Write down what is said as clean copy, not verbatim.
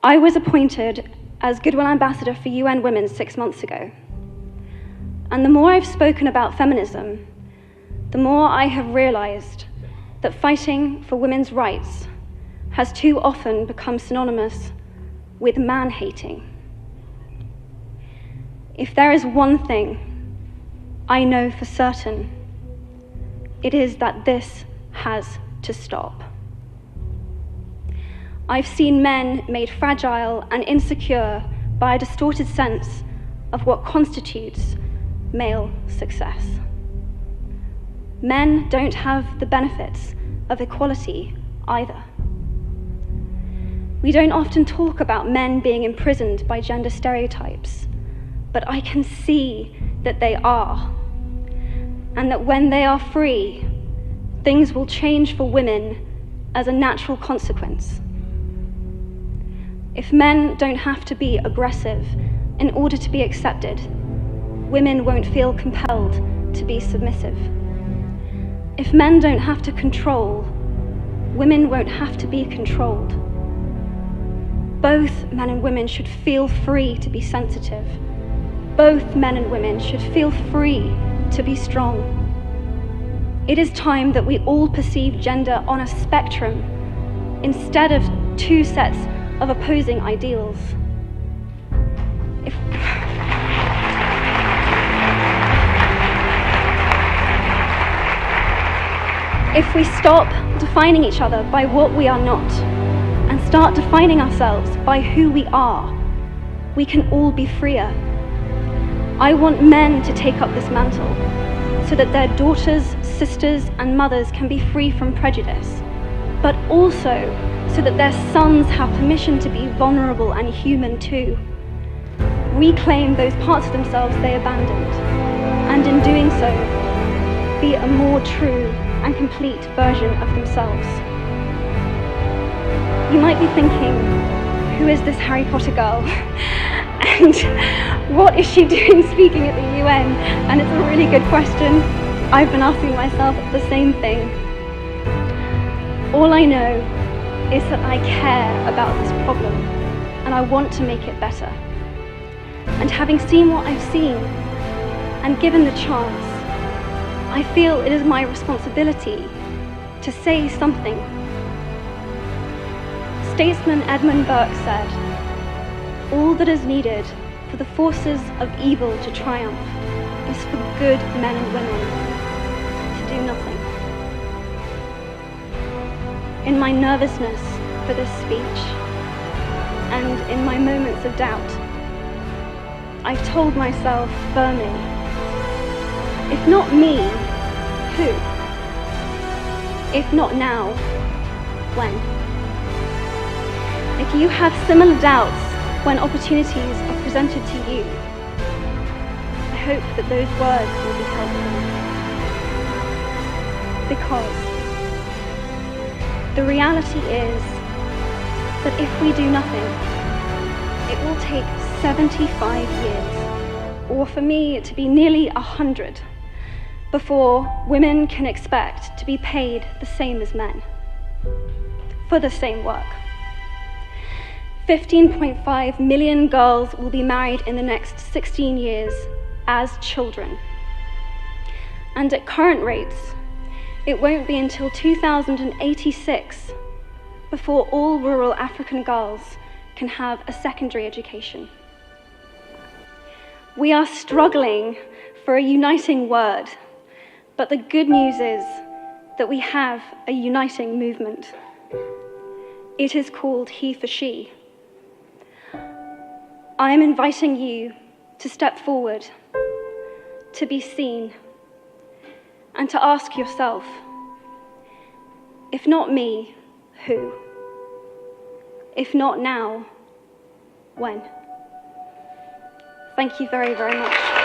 I was appointed as Goodwill Ambassador for UN Women 6 months ago. And the more I've spoken about feminism, the more I have realized that fighting for women's rights has too often become synonymous with man-hating. If there is one thing I know for certain, it is that this has to stop. I've seen men made fragile and insecure by a distorted sense of what constitutes male success. Men don't have the benefits of equality either. We don't often talk about men being imprisoned by gender stereotypes, but I can see that they are, and that when they are free, things will change for women as a natural consequence. If men don't have to be aggressive in order to be accepted, women won't feel compelled to be submissive. If men don't have to control, women won't have to be controlled. Both men and women should feel free to be sensitive. Both men and women should feel free to be strong. It is time that we all perceive gender on a spectrum instead of two sets of opposing ideals. If we stop defining each other by what we are not and start defining ourselves by who we are, we can all be freer. I want men to take up this mantle so that their daughters, sisters, and mothers can be free from prejudice, but also so that their sons have permission to be vulnerable and human too. Reclaim those parts of themselves they abandoned, and in doing so, be a more true and complete version of themselves. You might be thinking, who is this Harry Potter girl? And what is she doing speaking at the UN? And it's a really good question. I've been asking myself the same thing. All I know is that I care about this problem and I want to make it better. And having seen what I've seen and given the chance, I feel it is my responsibility to say something. Statesman Edmund Burke said, "All that is needed for the forces of evil to triumph is for good men and women to do nothing." In my nervousness for this speech, and in my moments of doubt, I've told myself firmly, if not me, who? If not now, when? If you have similar doubts when opportunities are presented to you, I hope that those words will be helpful. Because the reality is that if we do nothing, it will take 75 years, or for me to be nearly 100, before women can expect to be paid the same as men for the same work. 15.5 million girls will be married in the next 16 years as children. And at current rates, it won't be until 2086 before all rural African girls can have a secondary education. We are struggling for a uniting word, but the good news is that we have a uniting movement. It is called He for She. I am inviting you to step forward, to be seen, and to ask yourself, if not me, who? If not now, when? Thank you very, very much.